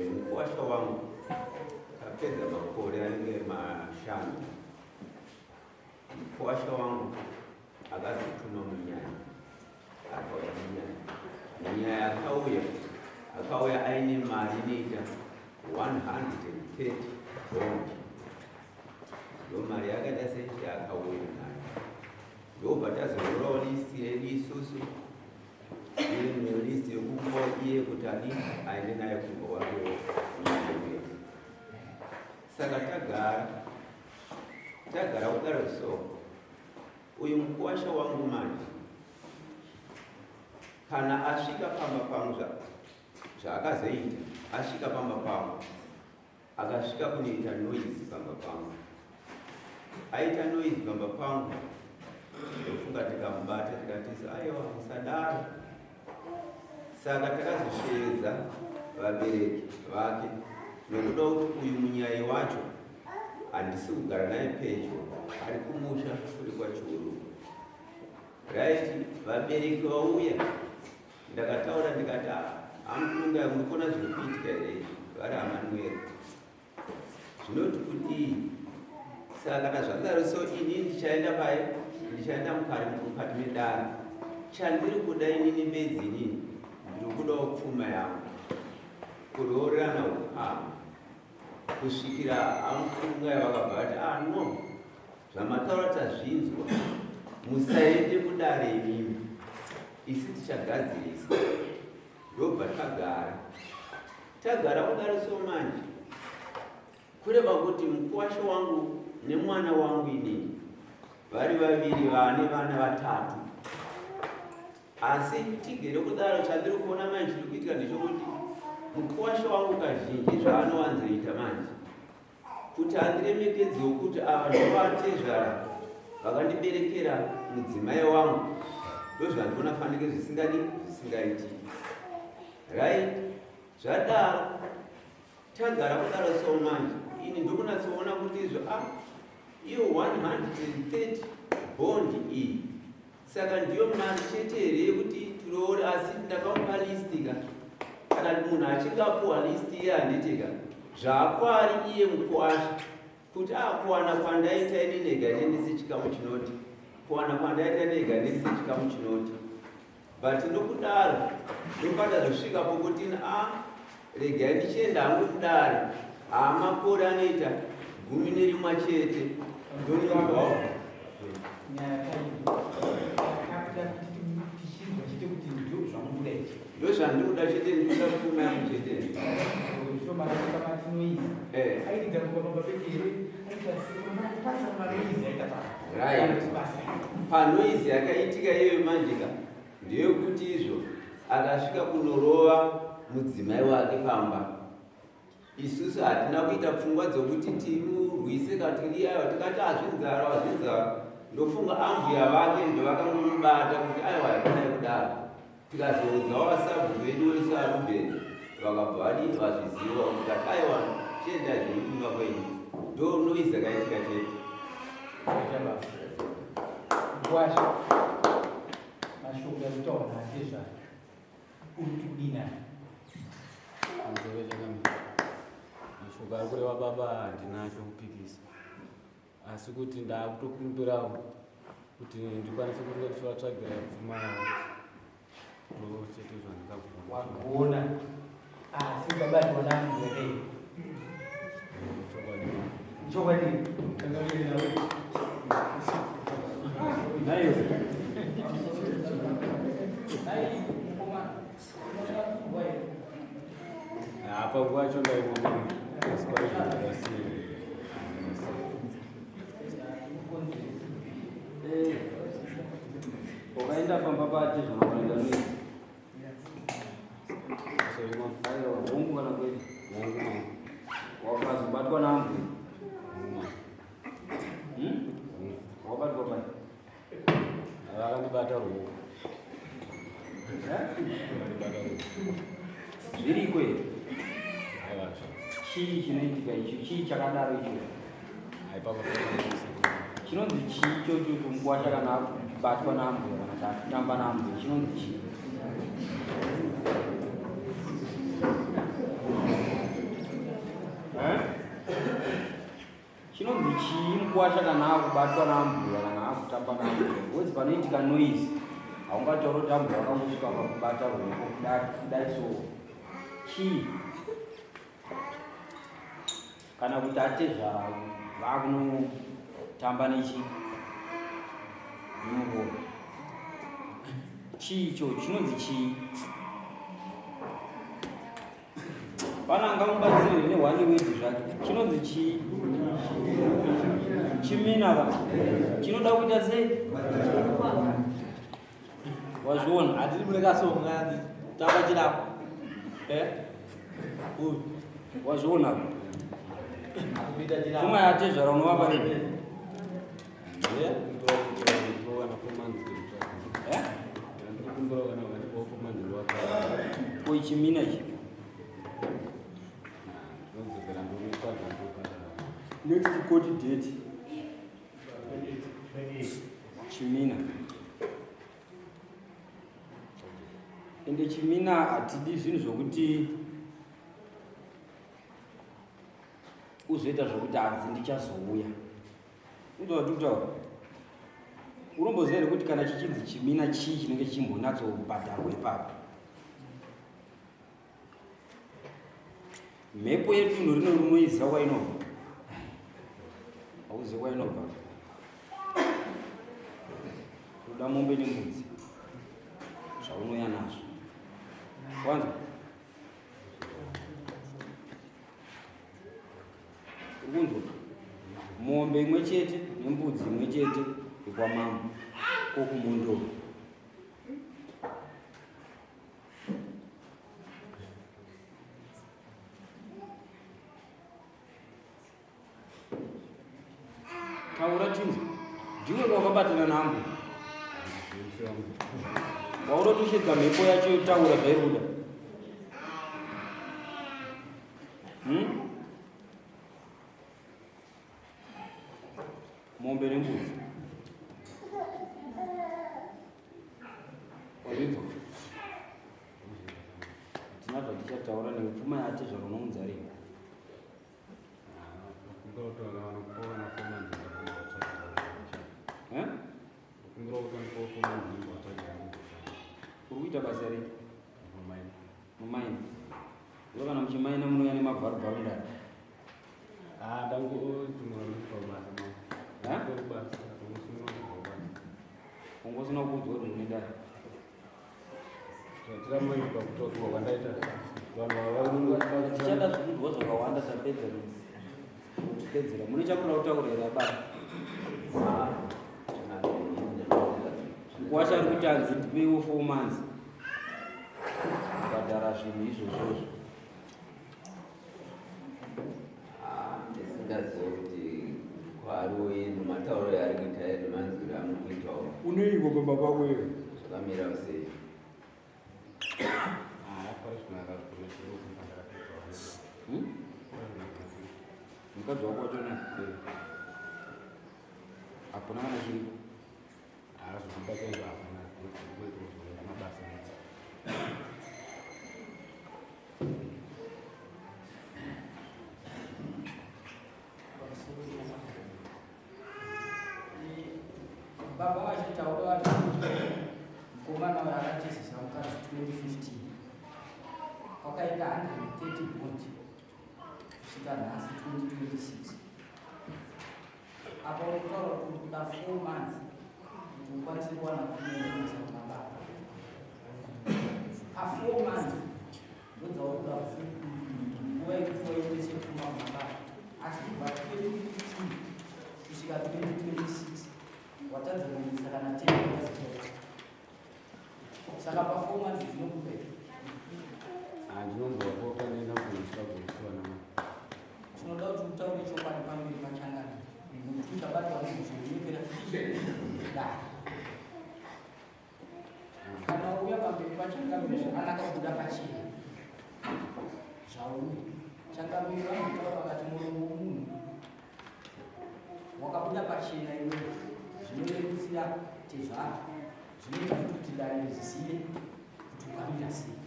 Mkuwasha wangu kapeza makore alinge mashano. Mkuwasha wangu akazituma mnyanya, akawaya mnyanya akawaya aini marinita 130 bond. Yo mari akadasenti akawaya nayo. Yo batazo lisi elisusu. Ile list yokuko iye kutani aende naye kumbo wake mwenyewe. Saka tagara udaroso. Uyu mkuwasha wangu manje. Kana ashika pamba pangu akazeita ashika pamba pangu. Akashika kuniita noise pamba pangu. Aita noise pamba pangu. Yofunga tikambata tikatisa ayo msadara. Saka takazisheza vabereki vake nokuda kuti uyu munyai wacho handisi kugara naye pedyo, ari kumusha kuri kwachuru. Right, vabereki vauya ndakataura ndikati amukunga murikona zviri kuitika here vari Amanueri zvinoti kuti saka kana zvakadaro so ini ndichaenda paye ndichaenda mukati medare chandiri kuda inini bedzi inini ndikuda kupfuma yangu kuroorana ukama kusvikira amufunga vakabva ati no zvamataura tazvinzwa musaende kudare imimi isi tichagadzirisa. Ndobva tagara kudare so manje kureva kuti mukuwasha wangu nemwana wangu inini vari vaviri vane vana vatatu. Asi tigere kudaro chandiri kuona manje chiri kuitika ndechekuti mukuwasha wangu kazhinji zvaanowanzoita manje kuti andiremekedzewo kuti ava ndovatezvara vakandiberekera mudzimai wangu ndozvandiona fanike zvisingaitiki. Right, zvadaro tagara kudaro so manje ini ndokunatsoona kuti izvo iyo 130 bondi iyi saka ndiyo mari chete here yekuti tiroore. Asi ndakaupa listika kana munhu achingapuwa listi iye handiteka zvaakwari iye mukuwasha kuti kuwana kwandaita ini nega nendisi chikamu chinoti kuwana kwandaita nega nendisi chikamu chinoti but nokudaro ndopatazosvika pokuti regai ndichienda hangu kudare makore anoita 11 chete ndonibvawo ndozvandikuda chete ndikuda kupfuma yangu chete. Panoizi yakaitika iyoyo manjika ndeyekuti izvo akasvika kunorova mudzimai wake pamba. Isusu hatina kuita pfungwa dzokuti timurwise katikati yayo tikati azvinzara ndofunga ambuya vake ndovakangomubata kuti aiwa yakanai kudaro. Tikazoudzawo vasabvu vedu vese vaRubheni vakabva vadini vazviziva kuti aiwa chienda zviri kunga kwenyu ndo noizi yakaitika chete. Mkuwasha mashoko ya kutaona ndezva utudina mashoko ari kureva baba handinacho kupikisa, asi kuti ndaakutokumbirawo kuti ndikwanise kuti vatsvagira pfuma yavo ndo chete zvandingakuvona. wakuona asi ukabatwa nangu here chokwadi apa kwacho ndaimona Waenda pamba pati zvonokuenda nei. Soima. Aiwa, hongu kana kweli. Mungu ma. Wakazobatwa namwe. Mungu ma. Wabatwa pai. Vakandibata ruoko. Zviriko here. Aiwa. Chii chinoitika icho? Chii chakadaro icho? Aipapo. Chinonzi chii ichocho mukuwasha kana kubatwa namwe kana kutamba namwe? Chinonzi chii? Chinonzi chii mukuwasha kana kubatwa namwe kana kutamba namwe? Wezi panoitika noise. Haungataura kuti amwe wakangosvika pakubata ruoko kudai so. Chii? Kana kuti atezvara vakunotamba nechi muruoko. Chii icho? Chinonzi chii? Pana angamubatsire nehwani wedzi zvake. Chinonzi chii? Chimina va. Chinoda kuita sei? Wazviona? Hatiri mulekasonga tamba chirapo. Wazviona? Kuita chirapo. Kumwe atezvara unovapa rini? Ko chimina ichi? Next court date. Chimina. Ende chimina hatidi zvinhu zvokuti uzoita zvokuti hanzi ndichazouya. Uzvatutaura. Uromboziva here kuti kana chichinzi chimina chii chinenge chichimbonatsobhadharwa ipapo. Mhepo yedunhu rino rinoiziva kwainobva. Hauzivi kwainobva. Unoda mombe nembudzi zvaunouya nazvo. Wanzwa? Ukunzwa? Mombe imwe chete nembudzi imwe chete ikwamama kokumundo. Taura tinzi ndiwe wakabatana nambo. Waunotoshedza mhepo yacho yotaura zvairuda. Mombe nembudzi. Wazvinzwa? Tina zvatichataura newe pfuma yatezvara unounza rini? Uri kuita basa rini? Mumaini. Iwe kana muchimaina munouya nemabharubharu ndani? Ungosina kuudzwa kuti mune ndani? Tichada zvekuudzwa zvakawanda tapedzera. Mune chakura kutaurira baba. Kuwasha ari kuti hanzi ndipewo 4 months. Kubhadhara zvinhu izvozvozvo. Ndisingazivi kuti kwariwo yenyu matauro yaari kuita yedu manzwiro amukuitawo. Uneiko baba pako iwe? Zvakamira sei? Mukadzi wako wachona? Hakuna kana chiripo? Baba vachitaura vati mukomana wakatezesa mukadzi 2015 wakaita 130 bond kusvika nhasi 2026. Apa urikutaura kuti kuda 4 months kuti ukwanise kuwana kunoenesa kumababa. Pa4 months ndodzaurikuda nguva yekufoendese pfuma kumababa. Asi kubva 2015 kusvika 2026 watadza kuendesa kana 10 years. shauri chakamira mutaura wakati mulungu munhu wakabuda pachena iwe zvinorerutsira tezvaro zvinoita kuti dare rizive kuti ukamira sei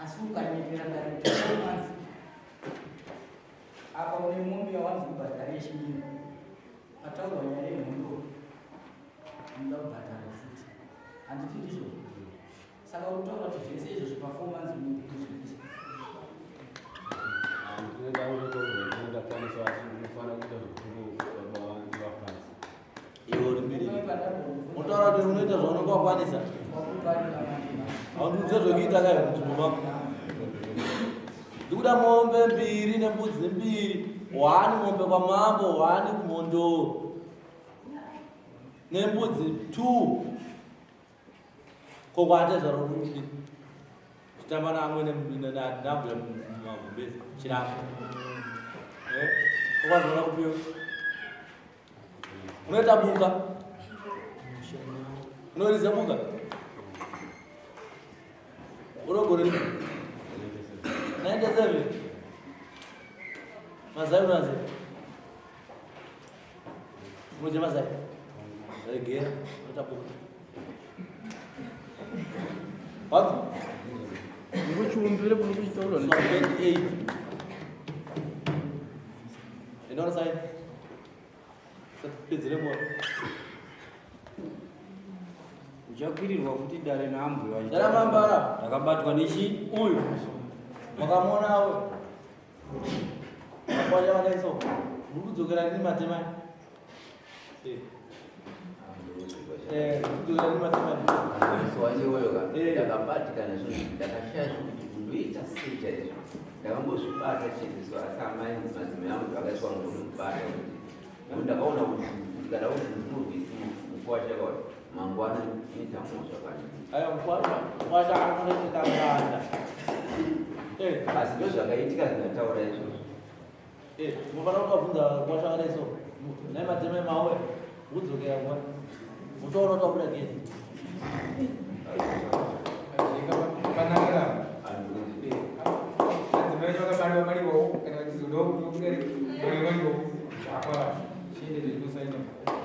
asi ukanyepera dare ritamanzi apa une mombe yawanzi kubhadhara yechimiro pataurwa nyaya yemhondo unoda kubhadhara futi handiti ndizvo saka urikutaura kuti zvese izvozvo performance unoizvivisa Utaura kuti unoita zvaunenge wakwanisa haundiudze zvekuita kai muthumo wako ndikuda mombe 2 nembudzi 2 1 mombe kwamambo 1 kumhondo nembudzi 2 kokwate zvarokuti chitamba namwe nambuya mumagumbezi chirapa ukwazona kupiwa unoita buka unorize buka urogore 97 mazai unaze muje mazai regera unoita buka watu ndikuchiumbire kuno kuchitaura 28 inoona sai pedzere mwa uchakwirirwa kuti dare naambwe dara mambara ndakabatwa nechi uyu makamona awe akwanya vanaiso ndikudzokera nini matema kudzokera nini matema Wachewewa ndakabatikana zvinhu ndakashaya kuti kundoita sei chaizvo ndakambozvibata chezviso asi amai madzimai angu zvakaiswa ndomubata kuti ndakaona kuti kana kuti ndinorwisi mukwashaka kuti mangwana mitambo zvakanaka aiwa mukwasha anoita nganda asi ndozvakaitika zvinataura izvozvo munofanira kukabvunza kwasha vanaiso nai matema mawe kudzokera kwa mutoona utabuda gezi Apa? Sini di sana.